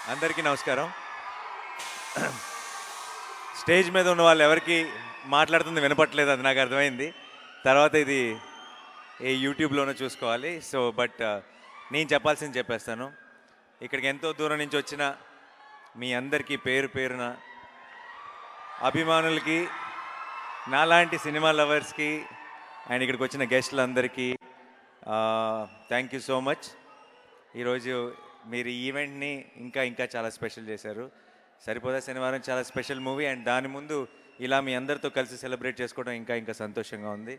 అందరికీ నమస్కారం. స్టేజ్ మీద ఉన్న వాళ్ళు ఎవరికి మాట్లాడుతుంది వినపట్లేదు, అది నాకు అర్థమైంది. తర్వాత ఇది ఏ యూట్యూబ్లోనూ చూసుకోవాలి. సో బట్ నేను చెప్పాల్సింది చెప్పేస్తాను. ఇక్కడికి ఎంతో దూరం నుంచి వచ్చిన మీ అందరికీ పేరు పేరున అభిమానులకి, నాలాంటి సినిమా లవర్స్కి అండ్ ఇక్కడికి వచ్చిన గెస్టులందరికీ థ్యాంక్ యూ సో మచ్. ఈరోజు మీరు ఈవెంట్ని ఇంకా ఇంకా చాలా స్పెషల్ చేశారు. సరిపోదా శనివారం చాలా స్పెషల్ మూవీ, అండ్ దాని ముందు ఇలా మీ అందరితో కలిసి సెలబ్రేట్ చేసుకోవడం ఇంకా ఇంకా సంతోషంగా ఉంది.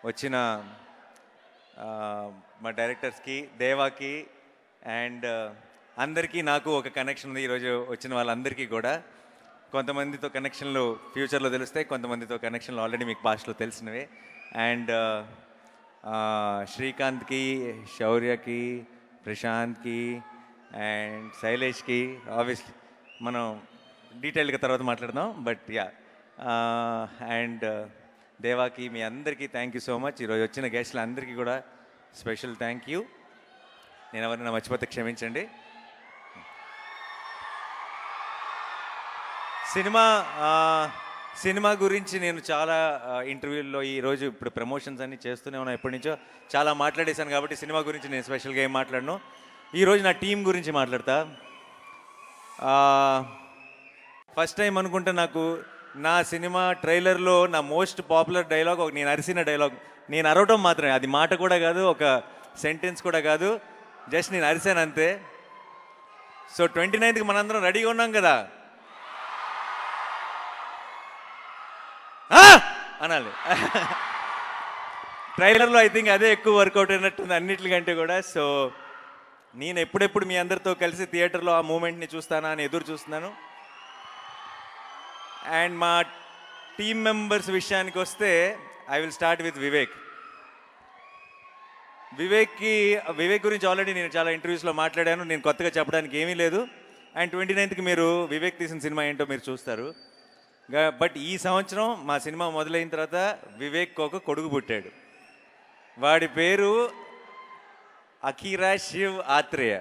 వచ్చిన మా డైరెక్టర్స్కి, దేవాకి అండ్ అందరికీ నాకు ఒక కనెక్షన్ ఉంది. ఈరోజు వచ్చిన వాళ్ళందరికీ కూడా కొంతమందితో కనెక్షన్లు ఫ్యూచర్లో తెలుస్తాయి, కొంతమందితో కనెక్షన్లు ఆల్రెడీ మీకు పాస్ట్లో తెలిసినవే. అండ్ శ్రీకాంత్కి, శౌర్యకి, ప్రశాంత్కి అండ్ శైలేష్కి ఆబ్వియస్లీ మనం డీటెయిల్గా తర్వాత మాట్లాడదాం. బట్ యా, అండ్ దేవాకి, మీ అందరికీ థ్యాంక్ యూ సో మచ్. ఈరోజు వచ్చిన గెస్టులు అందరికీ కూడా స్పెషల్ థ్యాంక్ యూ. నేను ఎవరైనా మర్చిపోతే క్షమించండి. సినిమా గురించి నేను చాలా ఇంటర్వ్యూల్లో ఈరోజు ఇప్పుడు ప్రమోషన్స్ అన్నీ చేస్తూనే ఉన్నాను, ఎప్పటి నుంచో చాలా మాట్లాడేశాను. కాబట్టి సినిమా గురించి నేను స్పెషల్గా ఏం మాట్లాడను. ఈరోజు నా టీం గురించి మాట్లాడతా. ఫస్ట్ టైం అనుకుంటా నాకు నా సినిమా ట్రైలర్లో నా మోస్ట్ పాపులర్ డైలాగ్ ఒక నేను అరిసిన డైలాగ్. నేను అరవటం మాత్రమే, అది మాట కూడా కాదు, ఒక సెంటెన్స్ కూడా కాదు, జస్ట్ నేను అరిశాను అంతే. సో 29th మనందరం రెడీగా ఉన్నాం కదా అనాలి. ట్రైలర్లో ఐ థింక్ అదే ఎక్కువ వర్కౌట్ అయినట్టుంది అన్నిటికంటే కూడా. సో నేను ఎప్పుడెప్పుడు మీ అందరితో కలిసి థియేటర్లో ఆ మూమెంట్ని చూస్తానా అని ఎదురు చూస్తున్నాను. అండ్ మా టీమ్ మెంబర్స్ విషయానికి వస్తే I will start with Vivek. Vivek గురించి ఆల్రెడీ నేను చాలా ఇంటర్వ్యూస్లో మాట్లాడాను, నేను కొత్తగా చెప్పడానికి ఏమీ లేదు. అండ్ 29th మీరు వివేక్ తీసిన సినిమా ఏంటో మీరు చూస్తారు. బట్ ఈ సంవత్సరం మా సినిమా మొదలైన తర్వాత వివేక్ ఒక కొడుకు పుట్టాడు. వాడి పేరు అఖీరా శివ్ ఆత్రేయ.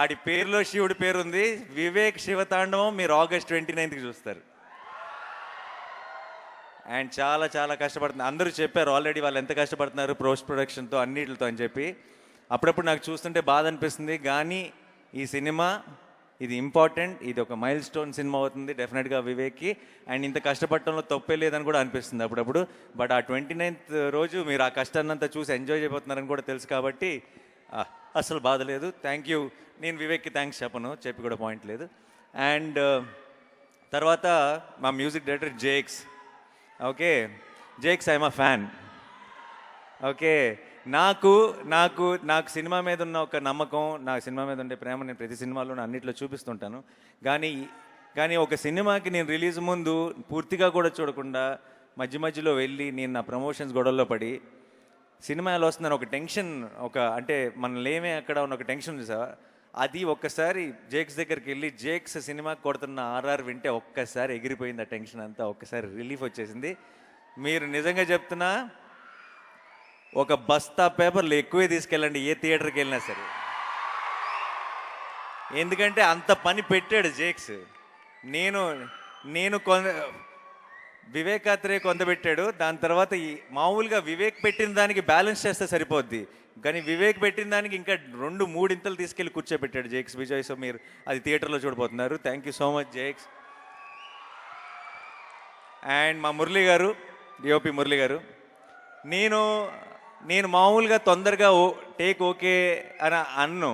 ఆడి పేరులో శివుడి పేరు ఉంది. వివేక్ శివతాండవం మీరు August 29th చూస్తారు. అండ్ చాలా చాలా కష్టపడుతుంది. అందరూ చెప్పారు ఆల్రెడీ వాళ్ళు ఎంత కష్టపడుతున్నారు పోస్ట్ ప్రొడక్షన్తో అన్నిటితో అని చెప్పి. అప్పుడప్పుడు నాకు చూస్తుంటే బాధ అనిపిస్తుంది. కానీ ఈ సినిమా ఇది ఇంపార్టెంట్, ఇది ఒక మైల్ స్టోన్ సినిమా అవుతుంది డెఫినెట్గా వివేక్కి. అండ్ ఇంత కష్టపడటంలో తప్పే లేదని కూడా అనిపిస్తుంది అప్పుడప్పుడు. బట్ ఆ 29th రోజు మీరు ఆ కష్టాన్నంతా చూసి ఎంజాయ్ చేయబోతున్నారని కూడా తెలుసు కాబట్టి అసలు బాధ లేదు. Thank you. నేను వివేక్కి థ్యాంక్స్ చెప్పి కూడా పాయింట్ లేదు. అండ్ తర్వాత మా music director Jakes. Okay Jakes, I'm a fan. Okay, నాకు నాకు నాకు సినిమా మీద ఉన్న ఒక నమ్మకం, నా సినిమా మీద ఉండే ప్రేమ నేను ప్రతి సినిమాలోనూ అన్నిట్లో చూపిస్తుంటాను. కానీ ఒక సినిమాకి నేను రిలీజ్ ముందు పూర్తిగా కూడా చూడకుండా మధ్యలో వెళ్ళి నేను నా ప్రమోషన్స్ గొడవల్లో పడి సినిమా ఎలా వస్తుందని ఒక టెన్షన్, అంటే మనం లేమే అక్కడ ఉన్న ఒక టెన్షన్ ఉంది సార్. అది ఒక్కసారి జేక్స్ దగ్గరికి వెళ్ళి జేక్స్ సినిమా కొడుతున్న ఆర్ఆర్ వింటే ఒక్కసారి ఎగిరిపోయింది ఆ టెన్షన్ అంతా, ఒక్కసారి రిలీఫ్ వచ్చేసింది. మీరు నిజంగా చెప్తున్నా, ఒక బస్తా పేపర్లు ఎక్కువే తీసుకెళ్ళండి ఏ థియేటర్కి వెళ్ళినా సరే. ఎందుకంటే అంత పని పెట్టాడు జేక్స్. నేను వివేకాత్రే కొంత పెట్టాడు. దాని తర్వాత మామూలుగా వివేక్ పెట్టిన దానికి బ్యాలెన్స్ చేస్తే సరిపోద్ది, కానీ వివేక్ పెట్టిన దానికి ఇంకా 2-3 ఇంతలు తీసుకెళ్ళి కూర్చోబెట్టాడు జేక్స్ విజయ్. సో మీరు అది థియేటర్లో చూడబోతున్నారు. Thank you so much Jakes. And మా మురళి గారు, డిఓపి మురళి గారు, నేను మామూలుగా తొందరగా టేక్ ఓకే అని అన్ను.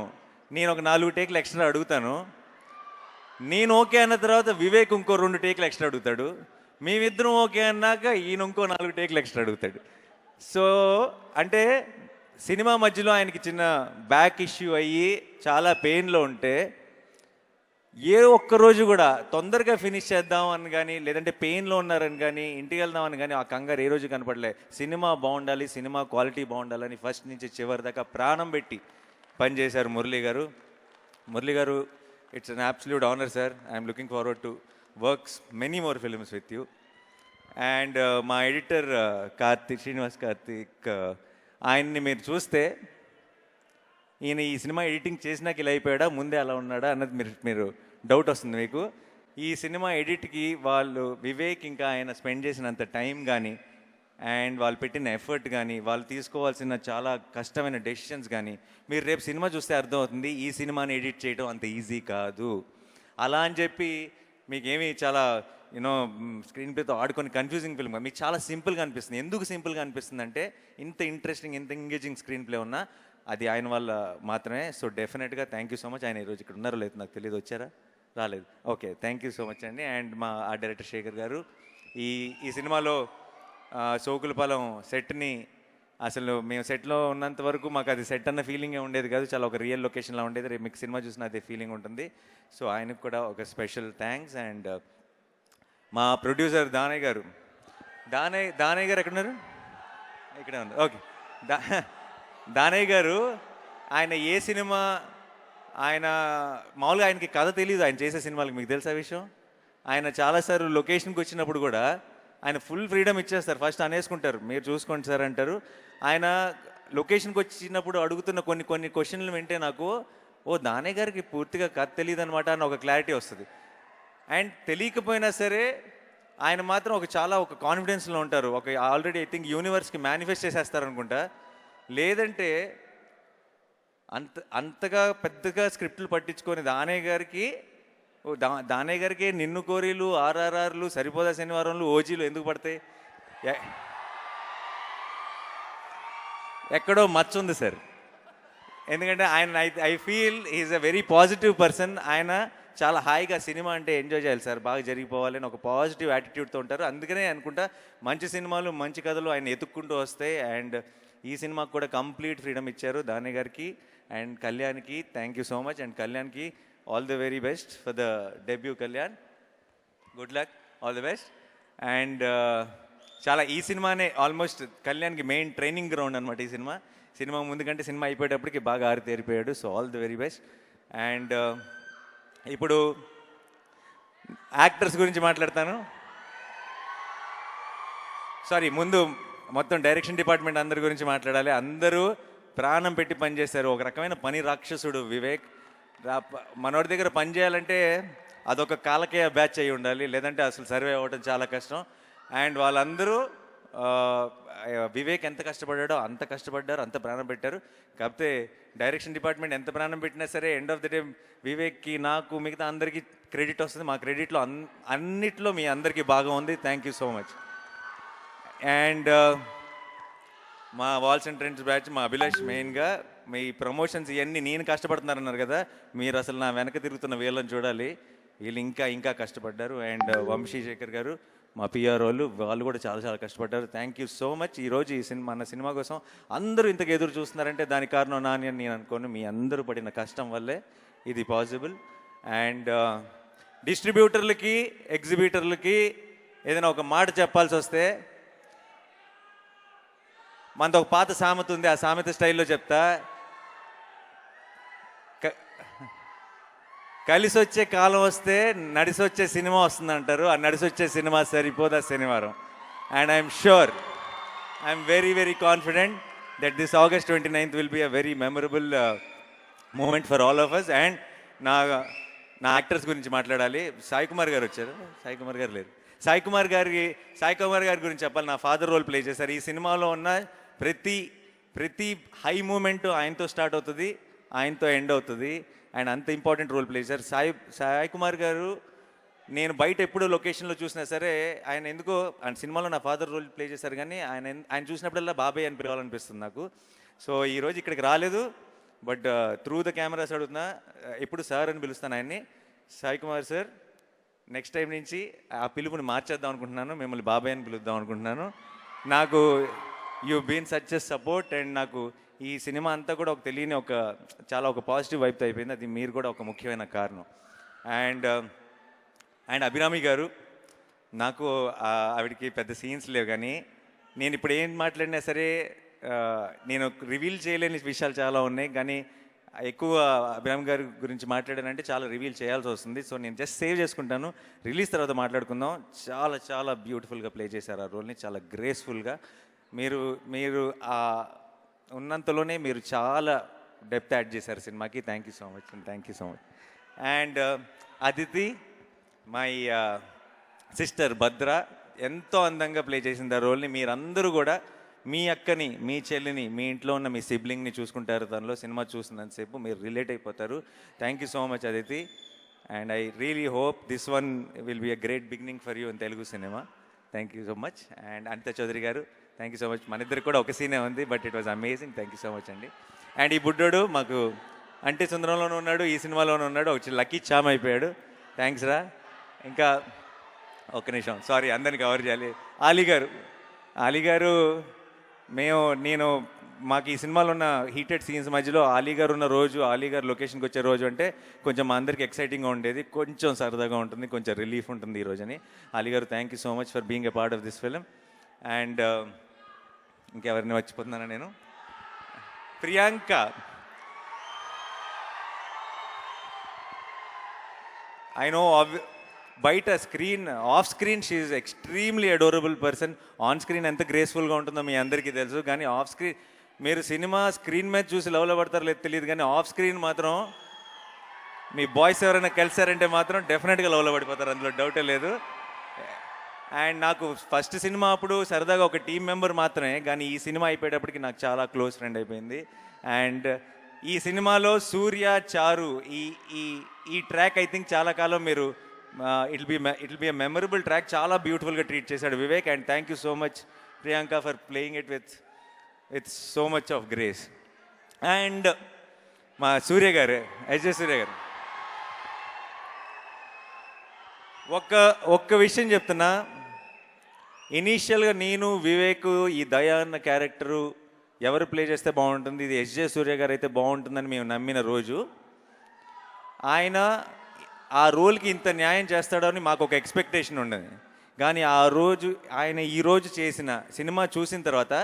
నేను ఒక 4 టేకులు ఎక్స్ట్రా అడుగుతాను. నేను ఓకే అన్న తర్వాత వివేక్ ఇంకో 2 టేకులు ఎక్స్ట్రా అడుగుతాడు. మేమిద్దరం ఓకే అన్నాక ఈయన ఇంకో 4 టేకులు ఎక్స్ట్రా అడుగుతాడు. సో అంటే సినిమా మధ్యలో ఆయనకి చిన్న బ్యాక్ ఇష్యూ అయ్యి చాలా పెయిన్లో ఉంటే ఏ ఒక్కరోజు కూడా తొందరగా ఫినిష్ చేద్దాం అని కానీ, లేదంటే పెయిన్లో ఉన్నారని కానీ, ఇంటికి వెళ్దామని కానీ ఆ కంగారు ఏ రోజు కనపడలే. సినిమా బాగుండాలి, సినిమా క్వాలిటీ బాగుండాలని ఫస్ట్ నుంచి చివరి దాకా ప్రాణం పెట్టి పనిచేశారు మురళి గారు. మురళి గారు, it's an absolute honour sir. I'm looking forward to works many more films with you. And మా ఎడిటర్ శ్రీనివాస్ కార్తిక్, ఆయన్ని మీరు చూస్తే ఈయన ఈ సినిమా ఎడిటింగ్ చేసినాక ఇలా అయిపోయాడా, ముందే అలా ఉన్నాడా అన్నది మీరు డౌట్ వస్తుంది మీకు. ఈ సినిమా ఎడిట్కి వాళ్ళు వివేక్ ఇంకా ఆయన స్పెండ్ చేసినంత టైం కానీ అండ్ వాళ్ళు పెట్టిన ఎఫర్ట్ కానీ వాళ్ళు తీసుకోవాల్సిన చాలా కష్టమైన డెసిషన్స్ కానీ మీరు రేపు సినిమా చూస్తే అర్థమవుతుంది ఈ సినిమాని ఎడిట్ చేయడం అంత ఈజీ కాదు. అలా అని చెప్పి మీకేమీ చాలా యూనో స్క్రీన్ ప్లేతో ఆడుకొని కన్ఫ్యూజింగ్ ఫిల్మ్ మీకు చాలా సింపుల్గా అనిపిస్తుంది. ఎందుకు సింపుల్గా అనిపిస్తుంది అంటే ఇంత ఇంట్రెస్టింగ్ ఇంత ఎంగేజింగ్ స్క్రీన్ ప్లే ఉన్నా అది ఆయన వల్ల మాత్రమే. సో డెఫినెట్గా థ్యాంక్ యూ సో మచ్. ఆయన ఈరోజు ఇక్కడ ఉన్నారో లేదు నాకు తెలియదు, వచ్చారా? రాలేదు. Okay, thank you so much అండి. అండ్ మా ఆర్ట్ డైరెక్టర్ శేఖర్ గారు ఈ సినిమాలో సోకులపాలెం సెట్ని అసలు మేము సెట్లో ఉన్నంత వరకు మాకు అది సెట్ అన్న ఫీలింగే ఉండేది కాదు, చాలా ఒక రియల్ లొకేషన్లో ఉండేది. రేపు మీకు సినిమా చూసిన అదే ఫీలింగ్ ఉంటుంది. సో ఆయనకు కూడా ఒక స్పెషల్ థ్యాంక్స్. అండ్ మా ప్రొడ్యూసర్ దానయ్య గారు ఎక్కడున్నారు? ఇక్కడే ఉన్నారు. ఓకే, దానయ్య గారు ఆయన ఏ సినిమా ఆయన మామూలుగా ఆయనకి కథ తెలియదు ఆయన చేసే సినిమాలకి, మీకు తెలుసా విషయం? ఆయన చాలాసార్లు లొకేషన్కి వచ్చినప్పుడు కూడా ఆయన ఫుల్ ఫ్రీడమ్ ఇచ్చేస్తారు. ఫస్ట్ అనేసుకుంటారు మీరు చూసుకోండి సార్ అంటారు. ఆయన లొకేషన్కి వచ్చినప్పుడు అడుగుతున్న కొన్ని క్వశ్చన్లు వింటే నాకు దానయ్య గారికి పూర్తిగా కథ తెలియదు అనమాట అని ఒక క్లారిటీ వస్తుంది. అండ్ తెలియకపోయినా సరే ఆయన మాత్రం ఒక కాన్ఫిడెన్స్లో ఉంటారు. ఆల్రెడీ ఐ థింక్ యూనివర్స్కి మేనిఫెస్ట్ చేసేస్తారు అనుకుంటా. లేదంటే అంతగా పెద్దగా స్క్రిప్ట్లు పట్టించుకొని దానయ్య గారికి నిన్ను కోరీలు, ఆర్ఆర్ఆర్లు, సరిపోదా శనివారంలు, ఓజీలు ఎందుకు పడతాయి? ఎక్కడో మచ్చ ఉంది సార్. ఎందుకంటే ఆయన I feel is a very positive person. ఆయన చాలా హాయిగా సినిమా అంటే ఎంజాయ్ చేయాలి సార్, బాగా జరిగిపోవాలి అని ఒక పాజిటివ్ యాటిట్యూడ్తో ఉంటారు. అందుకనే అనుకుంటా మంచి సినిమాలు మంచి కథలు ఆయన ఎత్తుక్కుంటూ వస్తాయి. అండ్ ఈ సినిమాకి కూడా కంప్లీట్ ఫ్రీడమ్ ఇచ్చారు దానయ్య గారికి. అండ్ కళ్యాణ్కి thank you so much. And కళ్యాణ్కి all the very best for the debut. Kalyan, good luck, all the best. And చాలా ఈ సినిమానే ఆల్మోస్ట్ కళ్యాణ్కి మెయిన్ ట్రైనింగ్ గ్రౌండ్ అనమాట. ఈ సినిమా ముందు కంటే సినిమా అయిపోయేటప్పటికి బాగా ఆరితేరిపోయాడు. So all the very best. And ఇప్పుడు యాక్టర్స్ గురించి మాట్లాడతాను. సారీ, ముందు మొత్తం డైరెక్షన్ డిపార్ట్మెంట్ అందరి గురించి మాట్లాడాలి. అందరూ ప్రాణం పెట్టి పనిచేశారు. ఒక రకమైన పని రాక్షసుడు వివేక్. మనోడి దగ్గర పని చేయాలంటే అదొక కాలకేయ బ్యాచ్ అయి ఉండాలి, లేదంటే అసలు సర్వే అవ్వడం చాలా కష్టం. అండ్ వాళ్ళందరూ వివేక్ ఎంత కష్టపడ్డాడో అంత కష్టపడ్డారు, అంత ప్రాణం పెట్టారు. కాకపోతే డైరెక్షన్ డిపార్ట్మెంట్ ఎంత ప్రాణం పెట్టినా సరే ఎండ్ ఆఫ్ ది డే వివేక్కి, నాకు, మిగతా అందరికీ క్రెడిట్ వస్తుంది. మా క్రెడిట్లో అన్నిట్లో మీ అందరికీ బాగా ఉంది. Thank you so much. And మా వాల్స్ అండ్ ట్రెండ్స్ బ్యాచ్, మా అభిలాష్ మెయిన్గా మీ ప్రమోషన్స్ ఇవన్నీ నేను కష్టపడుతున్నారన్నారు కదా, మీరు అసలు నా వెనక తిరుగుతున్న వీళ్ళని చూడాలి. వీళ్ళు ఇంకా కష్టపడ్డారు. అండ్ వంశీ శేఖర్ గారు మా పిఆర్ వాళ్ళు కూడా చాలా కష్టపడ్డారు. Thank you so much. ఈరోజు మన సినిమా కోసం అందరూ ఇంతకు ఎదురు చూస్తున్నారంటే దానికి కారణం నాని అని నేను అనుకోను. మీ అందరూ పడిన కష్టం వల్లే ఇది పాసిబుల్. అండ్ డిస్ట్రిబ్యూటర్లకి, ఎగ్జిబిటర్లకి ఏదైనా ఒక మాట చెప్పాల్సి వస్తే మనతో ఒక పాత సామెత ఉంది, ఆ సామెత స్టైల్లో చెప్తా. కలిసి వచ్చే కాలం వస్తే నడిసి వచ్చే సినిమా వస్తుంది అంటారు. ఆ నడిసి వచ్చే cinema Saripodhaa Sanivaaram. And I'm sure, I'm very confident that this August 29th will be a very memorable moment for all of us. And నా యాక్టర్స్ గురించి మాట్లాడాలి. సాయి కుమార్ గారు వచ్చారు. సాయి కుమార్ గారు లేరు. సాయి కుమార్ గారి గురించి చెప్పాలి. నా ఫాదర్ రోల్ ప్లే చేశారు. ఈ సినిమాలో ఉన్న ప్రతి హై మూమెంట్ ఆయనతో స్టార్ట్ అవుతుంది, ఆయనతో ఎండ్ అవుతుంది. అండ్ అంత ఇంపార్టెంట్ రోల్ ప్లే చేశారు సాయి కుమార్ గారు. నేను బయట ఎప్పుడు లొకేషన్లో చూసినా సరే ఆయన ఎందుకో ఆయన సినిమాలో నా ఫాదర్ రోల్ ప్లే చేశారు, కానీ ఆయన చూసినప్పుడల్లా బాబాయ్ అని పిలవాలనిపిస్తుంది నాకు. సో ఈరోజు ఇక్కడికి రాలేదు, బట్ త్రూ ద కెమెరాస్ అడుగుతున్నా, ఎప్పుడు సార్ అని పిలుస్తాను ఆయన్ని. Sai Kumar sir, next time నుంచి ఆ పిలుపుని మార్చేద్దాం అనుకుంటున్నాను, మిమ్మల్ని బాబాయ్ అని పిలుద్దాం అనుకుంటున్నాను. నాకు you been such a support. And నాకు ఈ సినిమా అంతా కూడా తెలియని ఒక పాజిటివ్ వైబ్తో అయిపోయింది. అది మీరు కూడా ఒక ముఖ్యమైన కారణం. అండ్ అభిరామి గారు, నాకు ఆవిడకి పెద్ద సీన్స్ లేవు, కానీ నేను ఇప్పుడు ఏం మాట్లాడినా సరే నేను రివీల్ చేయలేని విషయాలు చాలా ఉన్నాయి. కానీ ఎక్కువ అభిరామి గారి గురించి మాట్లాడానంటే చాలా రివీల్ చేయాల్సి వస్తుంది. సో నేను జస్ట్ సేవ్ చేసుకుంటాను, రిలీజ్ తర్వాత మాట్లాడుకుందాం. చాలా బ్యూటిఫుల్గా ప్లే చేశారు ఆ రోల్ని, చాలా గ్రేస్ఫుల్గా. మీరు ఉన్నంతలోనే మీరు చాలా డెప్త్ యాడ్ చేశారు సినిమాకి. Thank you so much and thank you so much. And Aditi my sister Bhadra ఎంతో అందంగా ప్లే చేసింది ఆ రోల్ని. మీరందరూ కూడా మీ అక్కని, మీ చెల్లిని, మీ ఇంట్లో ఉన్న మీ సిబ్లింగ్ని చూసుకుంటారు తనలో. సినిమా చూసినంతసేపు మీరు రిలేట్ అయిపోతారు. Thank you so much Aditi. And I really hope this one will be a great beginning for you in Telugu cinema. Thank you so much. And Anitha Chowdary garu thank you so much. మన ఇద్దరికి కూడా ఒక సీనే ఉంది, but it was amazing. Thank you so much అండి. And ఈ బుడ్డోడు మాకు అంటే సుందరంలోనూ ఉన్నాడు, ఈ సినిమాలోనూ ఉన్నాడు, ఒక లక్కీ చామ్ అయిపోయాడు. థ్యాంక్స్ రా. ఇంకా ఒక్క నిమిషం, సారీ అందరిని కవర్ చేయాలి. ఆలీ గారు నేను మాకు ఈ సినిమాలో ఉన్న హీటెడ్ సీన్స్ మధ్యలో ఆలీ గారు ఉన్న రోజు, ఆలీ గారు లొకేషన్కి వచ్చే రోజు అంటే కొంచెం మా అందరికి ఎక్సైటింగ్గా ఉండేది, కొంచెం సరదాగా ఉంటుంది, కొంచెం రిలీఫ్ ఉంటుంది ఈ రోజుని. ఆలీ గారు thank you so much for being a part of this film. And ఇంకెవరిని మర్చిపోతున్నానా నేను? ప్రియాంక, ఐ నో బయట off screen she is extremely adorable person. On screen ఎంత గ్రేస్ఫుల్గా ఉంటుందో మీ అందరికీ తెలుసు, కానీ ఆఫ్ స్క్రీన్ మీరు సినిమా స్క్రీన్ మీద చూసి లవ్లో పడతారో లేదు తెలియదు, కానీ ఆఫ్ స్క్రీన్ మాత్రం మీ బాయ్స్ ఎవరైనా కలిసారంటే మాత్రం డెఫినెట్గా లవ్లో పడిపోతారు, అందులో డౌటే లేదు. అండ్ నాకు ఫస్ట్ సినిమా అప్పుడు సరదాగా ఒక టీం మెంబర్ మాత్రమే, కానీ ఈ సినిమా అయిపోయేటప్పటికి నాకు చాలా క్లోజ్ ఫ్రెండ్ అయిపోయింది. అండ్ ఈ సినిమాలో సూర్య, చారు ఈ ట్రాక్ ఐ థింక్ చాలా కాలం మీరు it be a memorable track. చాలా బ్యూటిఫుల్గా ట్రీట్ చేశాడు Vivek. And thank you so much Priyanka for playing it with so much of grace. And మా సూర్య గారు, ఎస్జే సూర్య గారు, ఒక్క విషయం చెప్తున్నా. ఇనీషియల్గా నేను వివేక్ ఈ దయా అన్న క్యారెక్టరు ఎవరు ప్లే చేస్తే బాగుంటుంది, ఇది ఎస్జే సూర్య గారు అయితే బాగుంటుందని మేము నమ్మిన రోజు, ఆయన ఆ రోల్కి ఇంత న్యాయం చేస్తాడో అని మాకు ఒక ఎక్స్పెక్టేషన్ ఉండేది. కానీ ఆ రోజు ఆయన ఈరోజు చేసిన సినిమా చూసిన తర్వాత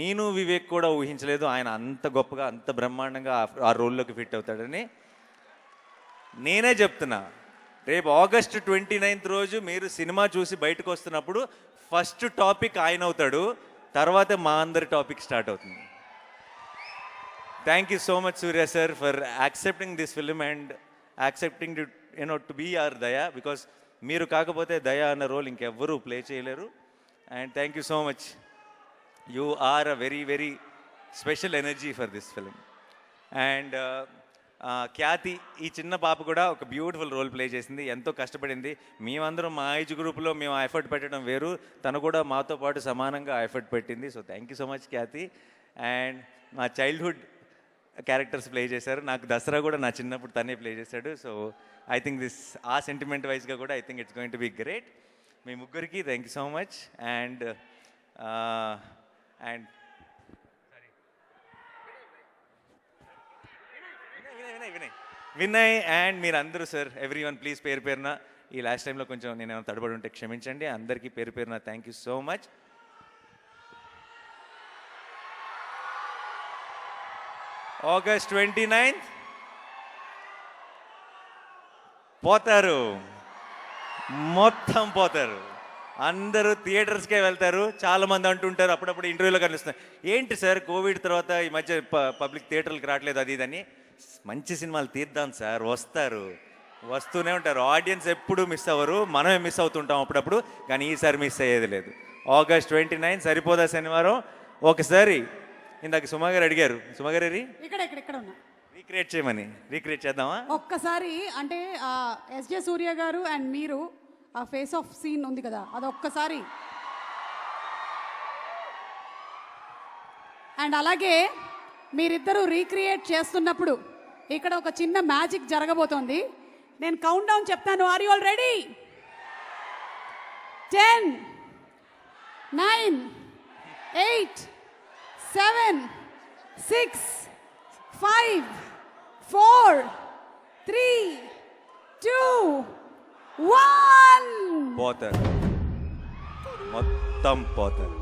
నేను వివేక్ కూడా ఊహించలేదు ఆయన అంత గొప్పగా, అంత బ్రహ్మాండంగా ఆ రోల్లోకి ఫిట్ అవుతాడని. నేనే చెప్తున్నా, రేపు August 29th రోజు మీరు సినిమా చూసి బయటకు వస్తున్నప్పుడు ఫస్ట్ టాపిక్ ఆయన అవుతాడు, తర్వాత మా అందరి టాపిక్ స్టార్ట్ అవుతుంది. Thank you so much Surya sir for accepting this film and accepting to be our Daya, because మీరు కాకపోతే దయా అన్న రోల్ ఇంకెవ్వరూ ప్లే చేయలేరు. And thank you so much. You are a very very special energy for this film. And Khyathi, ఈ చిన్న పాప కూడా ఒక బ్యూటిఫుల్ రోల్ ప్లే చేసింది, ఎంతో కష్టపడింది. మేమందరం మా ఏజ్ గ్రూప్లో మేము ఆ ఎఫర్ట్ పెట్టడం వేరు, తను కూడా మాతో పాటు సమానంగా ఆ ఎఫర్ట్ పెట్టింది. So thank you so much Khyathi. And మా చైల్డ్హుడ్ క్యారెక్టర్స్ ప్లే చేశారు. నాకు దసరా కూడా నా చిన్నప్పుడు తనే ప్లే చేశాడు. సో ఐ థింక్ ఆ సెంటిమెంట్ వైజ్గా కూడా I think it's going to be great. మీ ముగ్గురికి thank you so much. And Vinay and మీరందరూ సార్, ఎవ్రీ వన్ ప్లీజ్ పేరు పేరున, ఈ లాస్ట్ టైంలో కొంచెం నేను ఏమైనా తడబడి ఉంటే క్షమించండి. అందరికీ పేరు పేరున thank you so much. August 29th పోతారు, మొత్తం పోతారు, అందరూ థియేటర్స్కే వెళ్తారు. చాలామంది అంటుంటారు, అప్పుడప్పుడు ఇంటర్వ్యూలో కనిపిస్తున్నారు, ఏంటి సార్ కోవిడ్ తర్వాత ఈ మధ్య పబ్లిక్ థియేటర్లకు రావట్లేదు అది ఇదని. మంచి సినిమాలు తీద్దాం సార్, వస్తూనే ఉంటారు. ఆడియన్స్ ఎప్పుడు మిస్ అవ్వరు, మనమే మిస్ అవుతుంటాం అప్పుడప్పుడు, కానీ ఈసారి మిస్ అయ్యేది లేదు. August 29 సరిపోదా శనివారం? ఒకసారి ఇందాక సుమా గారు అడిగారు, సుమా గారు ఇక్కడ ఉన్నా రీక్రియేట్ చేయమని, రీక్రియేట్ చేద్దామా ఒక్కసారి? అంటే ఎస్జే సూర్య గారు అండ్ మీరు ఆ ఫేస్ ఆఫ్ సీన్ ఉంది కదా, అది ఒక్కసారి. అండ్ అలాగే మీరిద్దరూ రీక్రియేట్ చేస్తున్నప్పుడు ఇక్కడ ఒక చిన్న మ్యాజిక్ జరగబోతోంది. నేను కౌంట్ డౌన్ చెప్తాను. Are you all ready? 10, 9, 8, 7, 6, 5, 4, 3, 2, 1. పోతారు, మొత్తం పోతారు.